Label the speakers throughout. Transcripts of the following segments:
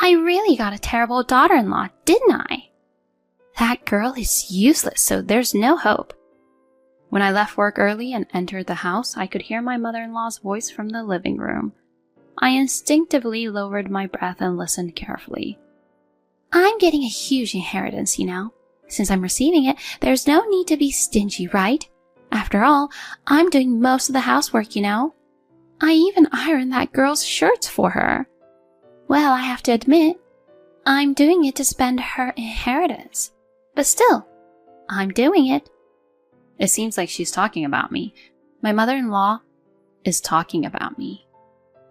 Speaker 1: I really got a terrible daughter-in-law, didn't I? That girl is useless, so there's no hope. When I left work early and entered the house, I could hear my mother-in-law's voice from the living room. I instinctively lowered my breath and listened carefully. I'm getting a huge inheritance, you know. Since I'm receiving it, there's no need to be stingy, right? After all, I'm doing most of the housework, you know. I even ironed that girl's shirts for her. Well, I have to admit, I'm doing it to spend her inheritance. But still, I'm doing it. It seems like she's talking about me. My mother-in-law is talking about me.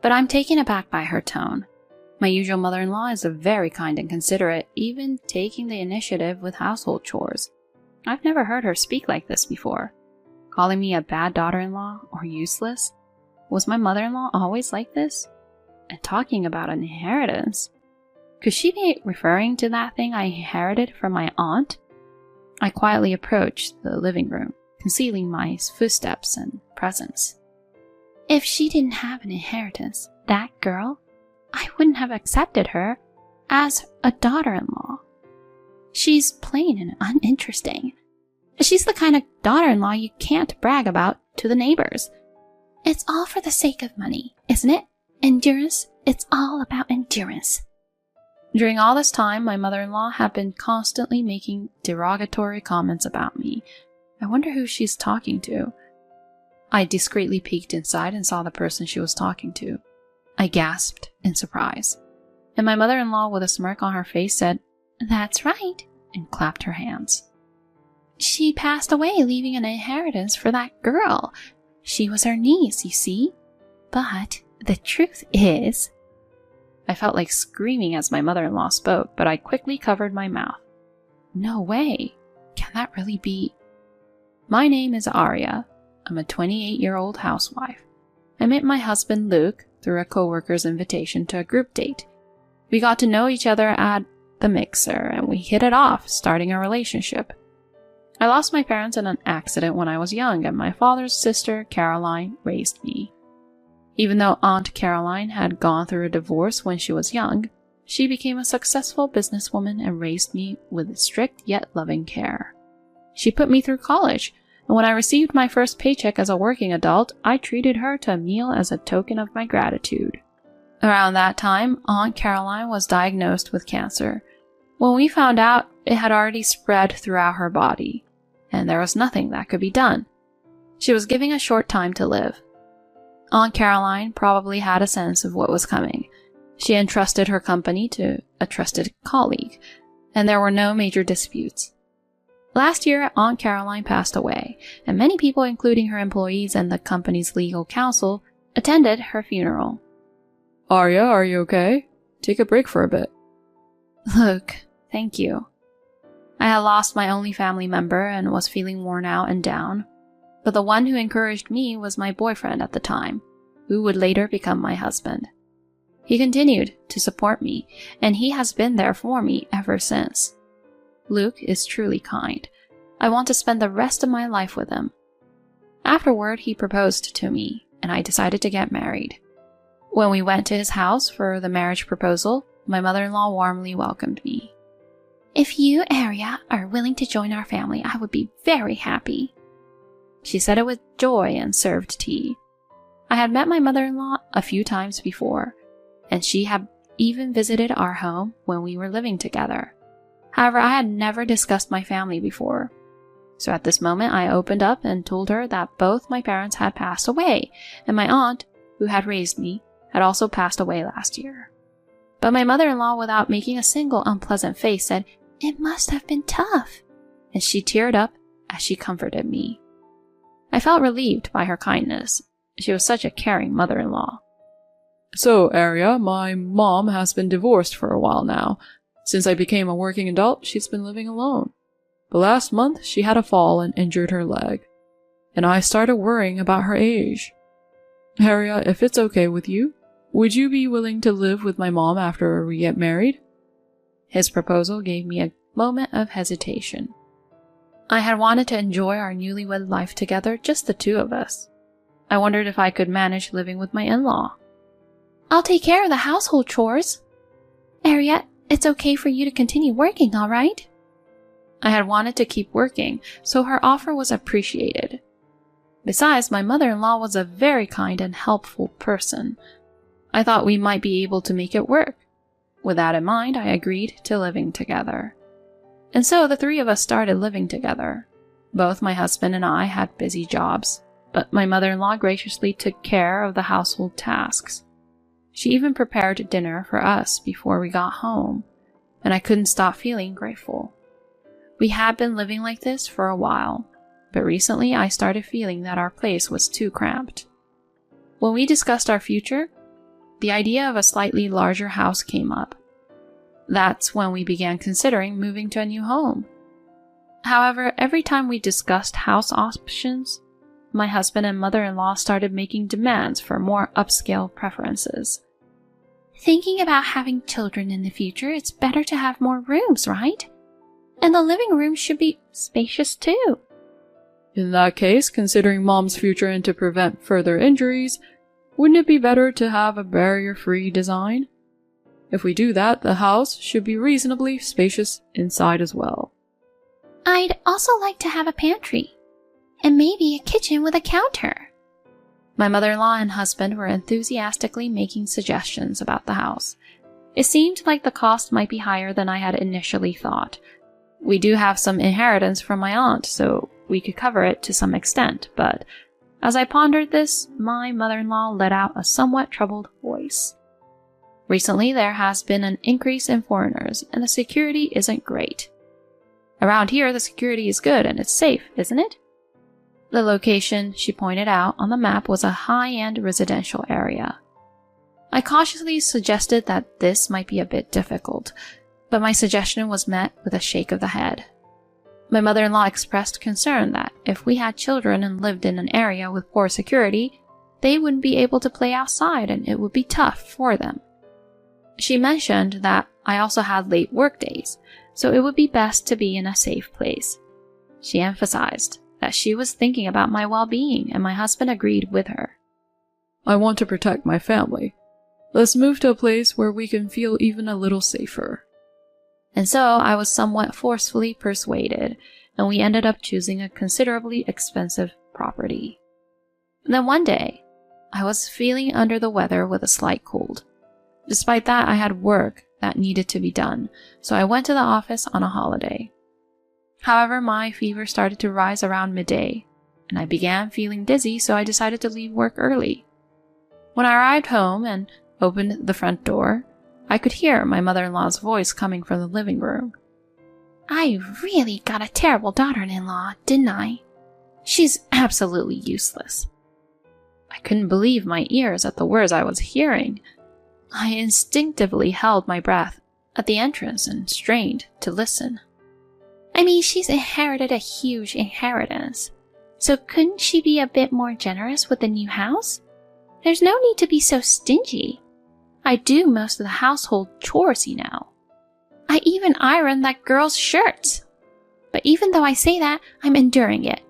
Speaker 1: But I'm taken aback by her tone. My usual mother-in-law is very kind and considerate, even taking the initiative with household chores. I've never heard her speak like this before. Calling me a bad daughter-in-law or useless? Was my mother-in-law always like this? And talking about an inheritance? Could she be referring to that thing I inherited from my aunt? I quietly approached the living room, concealing my footsteps and presence. If she didn't have an inheritance, that girl, I wouldn't have accepted her as a daughter-in-law. She's plain and uninteresting. She's the kind of daughter-in-law you can't brag about to the neighbors. It's all for the sake of money, isn't it? Endurance, it's all about endurance. During all this time, my mother-in-law had been constantly making derogatory comments about me. I wonder who she's talking to. I discreetly peeked inside and saw the person she was talking to. I gasped in surprise, and my mother-in-law, with a smirk on her face, said, "That's right," and clapped her hands. She passed away, leaving an inheritance for that girl. She was her niece, you see. But the truth is... I felt like screaming as my mother-in-law spoke, but I quickly covered my mouth. No way. Can that really be? My name is Arya. I'm a 28-year-old housewife. I met my husband, Luke, through a coworker's invitation to a group date. We got to know each other at the mixer, and we hit it off, starting a relationship. I lost my parents in an accident when I was young, and my father's sister, Caroline, raised me. Even though Aunt Caroline had gone through a divorce when she was young, she became a successful businesswoman and raised me with strict yet loving care. She put me through college, and when I received my first paycheck as a working adult, I treated her to a meal as a token of my gratitude. Around that time, Aunt Caroline was diagnosed with cancer. When we found out, it had already spread throughout her body, and there was nothing that could be done. She was given a short time to live. Aunt Caroline probably had a sense of what was coming. She entrusted her company to a trusted colleague, and there were no major disputes. Last year, Aunt Caroline passed away, and many people, including her employees and the company's legal counsel, attended her funeral. Arya, are you okay? Take a break for a bit. Luke, thank you. I had lost my only family member and was feeling worn out and down. But the one who encouraged me was my boyfriend at the time, who would later become my husband. He continued to support me, and he has been there for me ever since. Luke is truly kind. I want to spend the rest of my life with him. Afterward, he proposed to me, and I decided to get married. When we went to his house for the marriage proposal, my mother-in-law warmly welcomed me. If you, Arya, are willing to join our family, I would be very happy. She said it with joy and served tea. I had met my mother-in-law a few times before, and she had even visited our home when we were living together. However, I had never discussed my family before. So at this moment, I opened up and told her that both my parents had passed away, and my aunt, who had raised me, had also passed away last year. But my mother-in-law, without making a single unpleasant face, said, "It must have been tough," and she teared up as she comforted me. I felt relieved by her kindness. She was such a caring mother-in-law. So, Arya, my mom has been divorced for a while now. Since I became a working adult, she's been living alone. But last month, she had a fall and injured her leg. And I started worrying about her age. Arya, if it's okay with you, would you be willing to live with my mom after we get married? His proposal gave me a moment of hesitation. I had wanted to enjoy our newlywed life together, just the two of us. I wondered if I could manage living with my in-law. I'll take care of the household chores. Harriet, it's okay for you to continue working, all right? I had wanted to keep working, so her offer was appreciated. Besides, my mother-in-law was a very kind and helpful person. I thought we might be able to make it work. With that in mind, I agreed to living together. And so the three of us started living together. Both my husband and I had busy jobs, but my mother-in-law graciously took care of the household tasks. She even prepared dinner for us before we got home, and I couldn't stop feeling grateful. We had been living like this for a while, but recently I started feeling that our place was too cramped. When we discussed our future, the idea of a slightly larger house came up. That's when we began considering moving to a new home. However, every time we discussed house options, my husband and mother-in-law started making demands for more upscale preferences. Thinking about having children in the future, it's better to have more rooms, right? And the living room should be spacious too.
Speaker 2: In that case, considering Mom's future and to prevent further injuries, wouldn't it be better to have a barrier-free design? If we do that, the house should be reasonably spacious inside as well.
Speaker 1: I'd also like to have a pantry, and maybe a kitchen with a counter. My mother-in-law and husband were enthusiastically making suggestions about the house. It seemed like the cost might be higher than I had initially thought. We do have some inheritance from my aunt, so we could cover it to some extent, but as I pondered this, my mother-in-law let out a somewhat troubled voice. Recently, there has been an increase in foreigners, and the security isn't great. Around here, the security is good and it's safe, isn't it? The location she pointed out on the map was a high-end residential area. I cautiously suggested that this might be a bit difficult, but my suggestion was met with a shake of the head. My mother-in-law expressed concern that if we had children and lived in an area with poor security, they wouldn't be able to play outside and it would be tough for them. She mentioned that I also had late work days, so it would be best to be in a safe place. She emphasized that she was thinking about my well-being, and my husband agreed with her.
Speaker 2: I want to protect my family. Let's move to a place where we can feel even a little safer.
Speaker 1: And so I was somewhat forcefully persuaded, and we ended up choosing a considerably expensive property. Then one day, I was feeling under the weather with a slight cold. Despite that, I had work that needed to be done, so I went to the office on a holiday. However, my fever started to rise around midday, and I began feeling dizzy, so I decided to leave work early. When I arrived home and opened the front door, I could hear my mother-in-law's voice coming from the living room. I really got a terrible daughter-in-law, didn't I? She's absolutely useless. I couldn't believe my ears at the words I was hearing. I instinctively held my breath at the entrance and strained to listen. I mean, she's inherited a huge inheritance, so couldn't she be a bit more generous with the new house? There's no need to be so stingy. I do most of the household chores, you know. I even iron that girl's shirts. But even though I say that, I'm enduring it,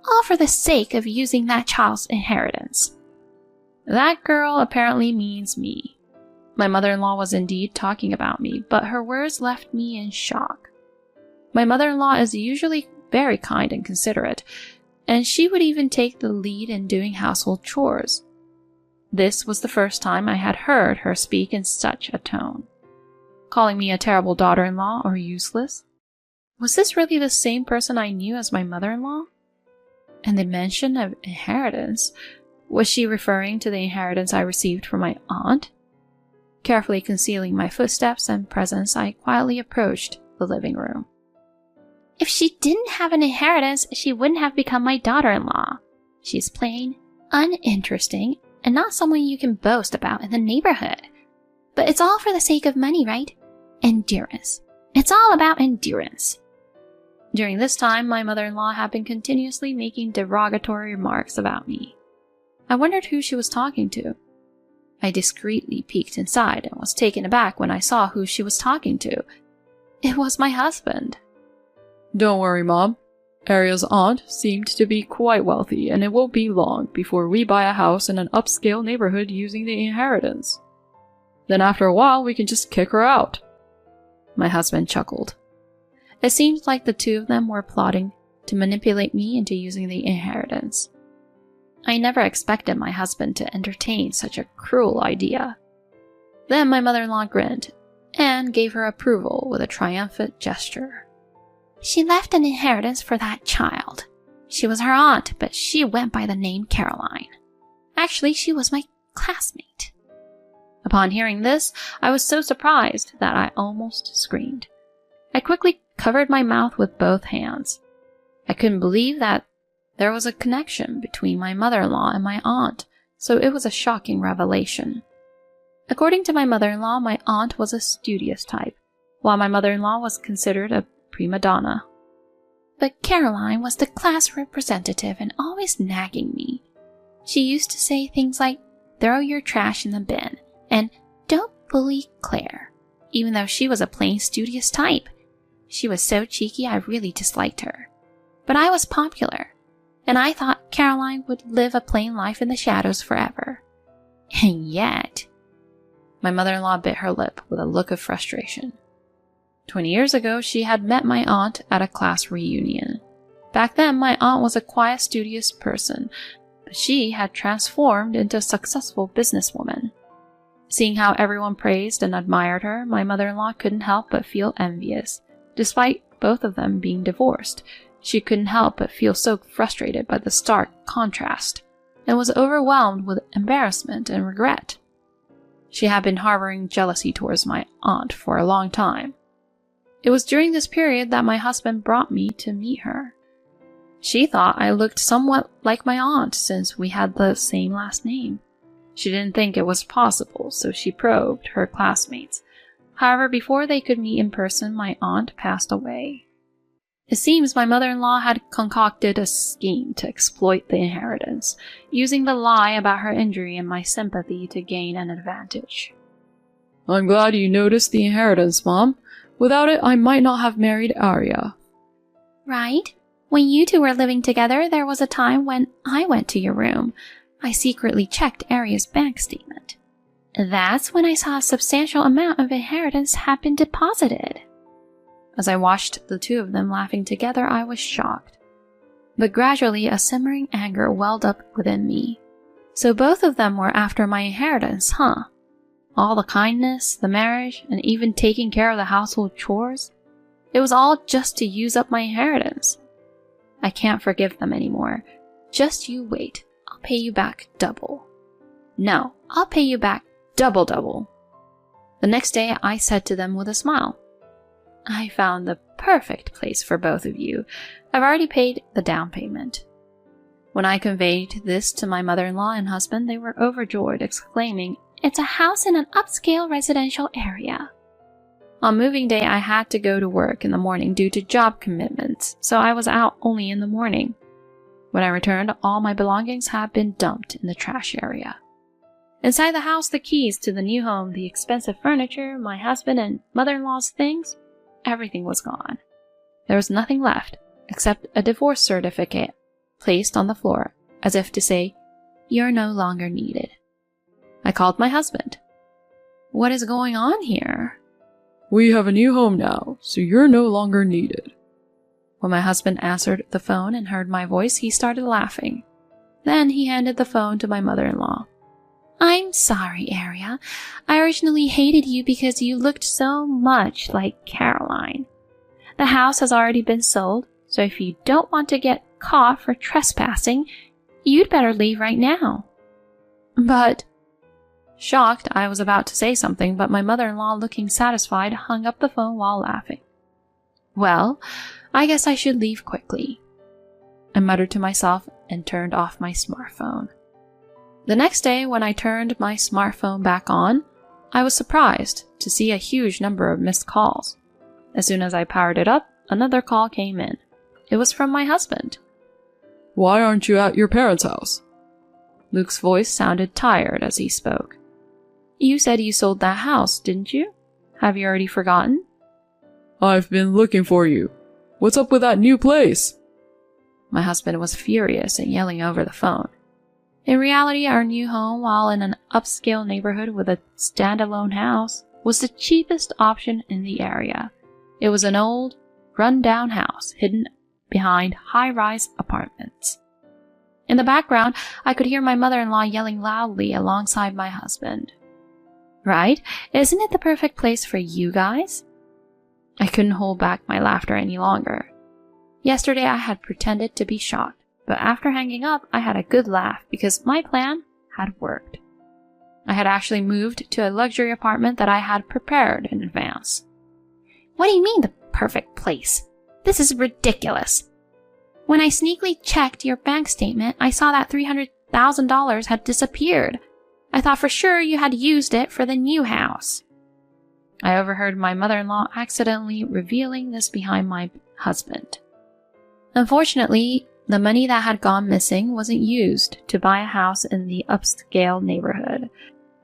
Speaker 1: all for the sake of using that child's inheritance. That girl apparently means me. My mother-in-law was indeed talking about me, but her words left me in shock. My mother-in-law is usually very kind and considerate, and she would even take the lead in doing household chores. This was the first time I had heard her speak in such a tone. Calling me a terrible daughter-in-law or useless? Was this really the same person I knew as my mother-in-law? And the mention of inheritance, was she referring to the inheritance I received from my aunt? Carefully concealing my footsteps and presence, I quietly approached the living room. If she didn't have an inheritance, she wouldn't have become my daughter-in-law. She's plain, uninteresting, and not someone you can boast about in the neighborhood. But it's all for the sake of money, right? Endurance. It's all about endurance. During this time, my mother-in-law had been continuously making derogatory remarks about me. I wondered who she was talking to. I discreetly peeked inside and was taken aback when I saw who she was talking to. It was my husband.
Speaker 2: Don't worry, Mom. Ariel's aunt seemed to be quite wealthy, and it won't be long before we buy a house in an upscale neighborhood using the inheritance. Then after a while, we can just kick her out.
Speaker 1: My husband chuckled. It seemed like the two of them were plotting to manipulate me into using the inheritance. I never expected my husband to entertain such a cruel idea. Then my mother-in-law grinned and gave her approval with a triumphant gesture. She left an inheritance for that child. She was her aunt, but she went by the name Caroline. Actually, she was my classmate. Upon hearing this, I was so surprised that I almost screamed. I quickly covered my mouth with both hands. I couldn't believe that there was a connection between my mother-in-law and my aunt, so it was a shocking revelation. According to my mother-in-law, my aunt was a studious type, while my mother-in-law was considered a prima donna. But Caroline was the class representative and always nagging me. She used to say things like, "Throw your trash in the bin," and "Don't bully Claire," even though she was a plain studious type. She was so cheeky I really disliked her. But I was popular, and I thought Caroline would live a plain life in the shadows forever. And yet... My mother-in-law bit her lip with a look of frustration. 20 years ago, she had met my aunt at a class reunion. Back then, my aunt was a quiet, studious person, but she had transformed into a successful businesswoman. Seeing how everyone praised and admired her, my mother-in-law couldn't help but feel envious. Despite both of them being divorced, she couldn't help but feel so frustrated by the stark contrast, and was overwhelmed with embarrassment and regret. She had been harboring jealousy towards my aunt for a long time. It was during this period that my husband brought me to meet her. She thought I looked somewhat like my aunt since we had the same last name. She didn't think it was possible, so she probed her classmates. However, before they could meet in person, my aunt passed away. It seems my mother-in-law had concocted a scheme to exploit the inheritance, using the lie about her injury and my sympathy to gain an advantage.
Speaker 2: I'm glad you noticed the inheritance, Mom. Without it, I might not have married Arya.
Speaker 1: Right? When you two were living together, there was a time when I went to your room. I secretly checked Arya's bank statement. That's when I saw a substantial amount of inheritance had been deposited. As I watched the two of them laughing together, I was shocked. But gradually, a simmering anger welled up within me. So both of them were after my inheritance, huh? All the kindness, the marriage, and even taking care of the household chores. It was all just to use up my inheritance. I can't forgive them anymore. Just you wait. I'll pay you back double. No, I'll pay you back double. The next day, I said to them with a smile, I found the perfect place for both of you. I've already paid the down payment. When I conveyed this to my mother-in-law and husband, they were overjoyed, exclaiming, It's a house in an upscale residential area. On moving day, I had to go to work in the morning due to job commitments, so I was out only in the morning. When I returned, all my belongings had been dumped in the trash area. Inside the house, the keys to the new home, the expensive furniture, my husband and mother-in-law's things, everything was gone. There was nothing left except a divorce certificate placed on the floor as if to say, You're no longer needed. I called my husband. What is going on here?
Speaker 2: We have a new home now, so you're no longer needed.
Speaker 1: When my husband answered the phone and heard my voice, he started laughing. Then he handed the phone to my mother-in-law. I'm sorry, Arya. I originally hated you because you looked so much like Caroline. The house has already been sold, so if you don't want to get caught for trespassing, you'd better leave right now. But... Shocked, I was about to say something, but my mother-in-law, looking satisfied, hung up the phone while laughing. Well, I guess I should leave quickly, I muttered to myself and turned off my smartphone. The next day, when I turned my smartphone back on, I was surprised to see a huge number of missed calls. As soon as I powered it up, another call came in. It was from my husband.
Speaker 2: Why aren't you at your parents' house?
Speaker 1: Luke's voice sounded tired as he spoke. You said you sold that house, didn't you? Have you already forgotten?
Speaker 2: I've been looking for you. What's up with that new place?
Speaker 1: My husband was furious and yelling over the phone. In reality, our new home, while in an upscale neighborhood with a standalone house, was the cheapest option in the area. It was an old, run-down house hidden behind high-rise apartments. In the background, I could hear my mother-in-law yelling loudly alongside my husband. Right? Isn't it the perfect place for you guys? I couldn't hold back my laughter any longer. Yesterday I had pretended to be shocked, but after hanging up, I had a good laugh because my plan had worked. I had actually moved to a luxury apartment that I had prepared in advance. What do you mean the perfect place? This is ridiculous. When I sneakily checked your bank statement, I saw that $300,000 had disappeared. I thought for sure you had used it for the new house. I overheard my mother-in-law accidentally revealing this behind my husband. Unfortunately, the money that had gone missing wasn't used to buy a house in the upscale neighborhood.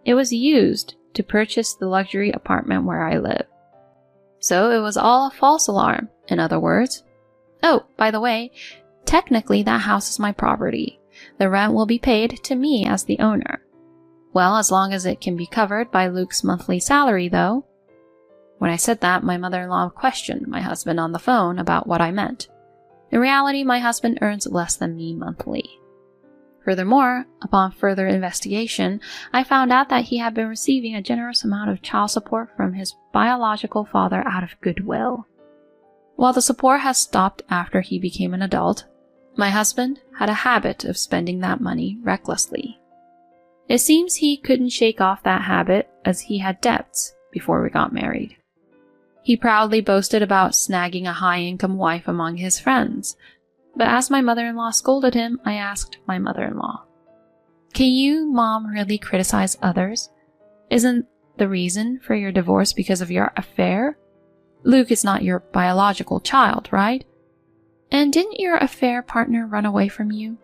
Speaker 1: It was used to purchase the luxury apartment where I live. So it was all a false alarm, in other words. Oh, by the way, technically that house is my property. The rent will be paid to me as the owner. Well, as long as it can be covered by Luke's monthly salary, though. When I said that, my mother-in-law questioned my husband on the phone about what I meant. In reality, my husband earns less than me monthly. Furthermore, upon further investigation, I found out that he had been receiving a generous amount of child support from his biological father out of goodwill. While the support has stopped after he became an adult, my husband had a habit of spending that money recklessly. It seems he couldn't shake off that habit as he had debts before we got married. He proudly boasted about snagging a high-income wife among his friends, but as my mother-in-law scolded him, I asked my mother-in-law, "Can you, Mom, really criticize others? Isn't the reason for your divorce because of your affair? Luke is not your biological child, right? And didn't your affair partner run away from you?"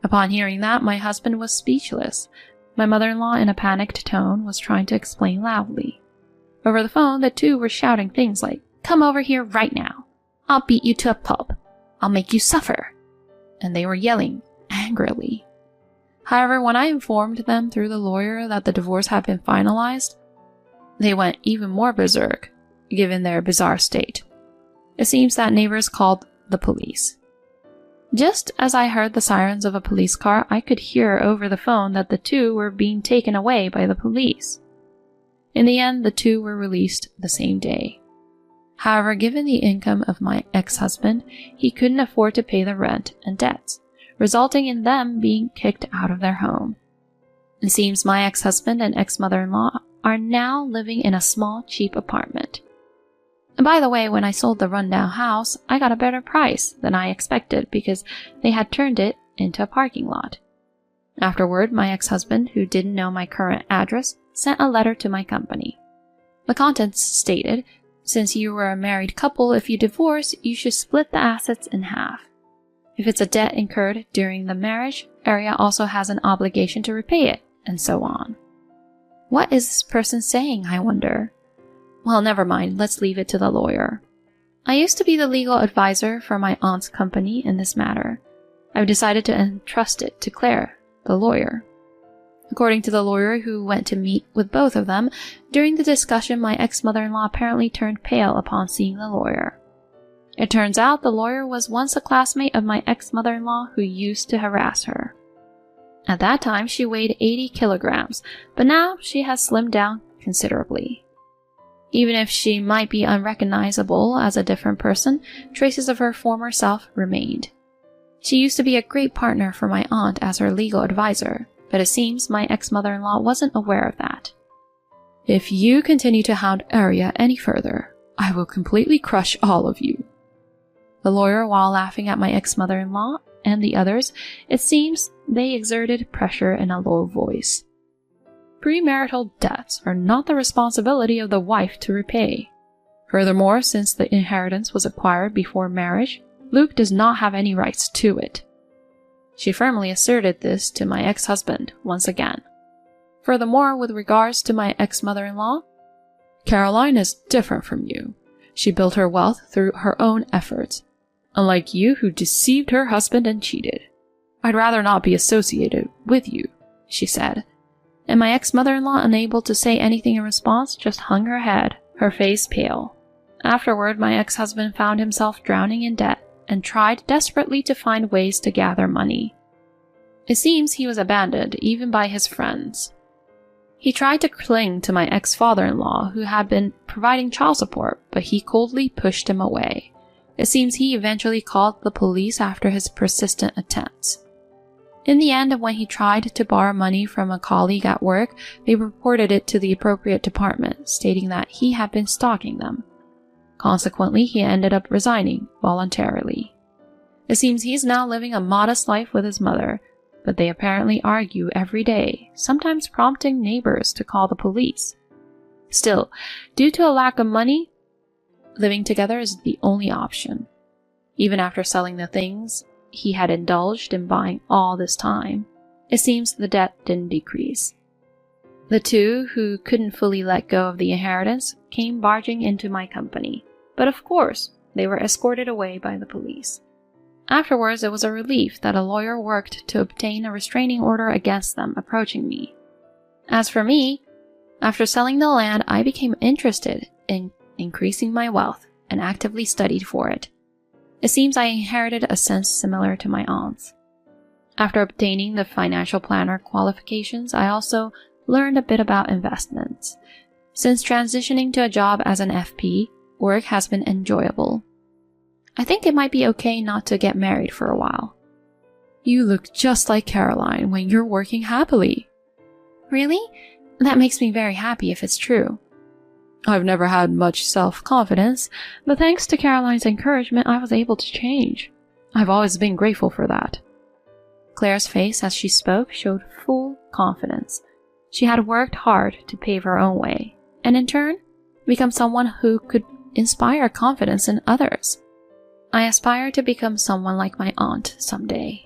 Speaker 1: Upon hearing that, my husband was speechless. My mother-in-law, in a panicked tone, was trying to explain loudly. Over the phone, the two were shouting things like, "Come over here right now. I'll beat you to a pulp. I'll make you suffer." And they were yelling angrily. However, when I informed them through the lawyer that the divorce had been finalized, they went even more berserk, given their bizarre state. It seems that neighbors called the police. Just as I heard the sirens of a police car, I could hear over the phone that the two were being taken away by the police. In the end, the two were released the same day. However, given the income of my ex-husband, he couldn't afford to pay the rent and debts, resulting in them being kicked out of their home. It seems my ex-husband and ex-mother-in-law are now living in a small, cheap apartment. And by the way, when I sold the rundown house, I got a better price than I expected because they had turned it into a parking lot. Afterward, my ex-husband, who didn't know my current address, sent a letter to my company. The contents stated, "Since you were a married couple, if you divorce, you should split the assets in half. If it's a debt incurred during the marriage, area also has an obligation to repay it," and so on. What is this person saying, I wonder? Well, never mind, let's leave it to the lawyer. I used to be the legal advisor for my aunt's company in this matter. I've decided to entrust it to Claire, the lawyer. According to the lawyer who went to meet with both of them, during the discussion my ex-mother-in-law apparently turned pale upon seeing the lawyer. It turns out the lawyer was once a classmate of my ex-mother-in-law who used to harass her. At that time she weighed 80 kilograms, but now she has slimmed down considerably. Even if she might be unrecognizable as a different person, traces of her former self remained. She used to be a great partner for my aunt as her legal advisor, but it seems my ex-mother-in-law wasn't aware of that. "If you continue to hound Arya any further, I will completely crush all of you." The lawyer, while laughing at my ex-mother-in-law and the others, it seems they exerted pressure in a low voice. Premarital debts are not the responsibility of the wife to repay. Furthermore, since the inheritance was acquired before marriage, Luke does not have any rights to it. She firmly asserted this to my ex-husband once again. Furthermore, with regards to my ex-mother-in-law, "Caroline is different from you. She built her wealth through her own efforts, unlike you who deceived her husband and cheated. I'd rather not be associated with you," she said. and my ex-mother-in-law, unable to say anything in response, just hung her head, her face pale. Afterward, my ex-husband found himself drowning in debt and tried desperately to find ways to gather money. It seems he was abandoned even by his friends. He tried to cling to my ex-father-in-law, who had been providing child support, but he coldly pushed him away. It seems he eventually called the police after his persistent attempts. In the end, when he tried to borrow money from a colleague at work, they reported it to the appropriate department, stating that he had been stalking them. Consequently, he ended up resigning voluntarily. It seems he's now living a modest life with his mother, but they apparently argue every day, sometimes prompting neighbors to call the police. Still, due to a lack of money, living together is the only option. Even after selling the things he had indulged in buying all this time, it seems the debt didn't decrease. The two, who couldn't fully let go of the inheritance, came barging into my company, but of course, they were escorted away by the police. Afterwards, it was a relief that a lawyer worked to obtain a restraining order against them approaching me. As for me, after selling the land, I became interested in increasing my wealth and actively studied for it. It seems I inherited a sense similar to my aunt's. After obtaining the financial planner qualifications, I also learned a bit about investments. Since transitioning to a job as an FP, work has been enjoyable. I think it might be okay not to get married for a while.
Speaker 2: You look just like Caroline when you're working happily.
Speaker 1: Really? That makes me very happy if it's true.
Speaker 2: I've never had much self-confidence, but thanks to Caroline's encouragement, I was able to change. I've always been grateful for that.
Speaker 1: Claire's face as she spoke showed full confidence. She had worked hard to pave her own way, and in turn, become someone who could inspire confidence in others. I aspire to become someone like my aunt someday.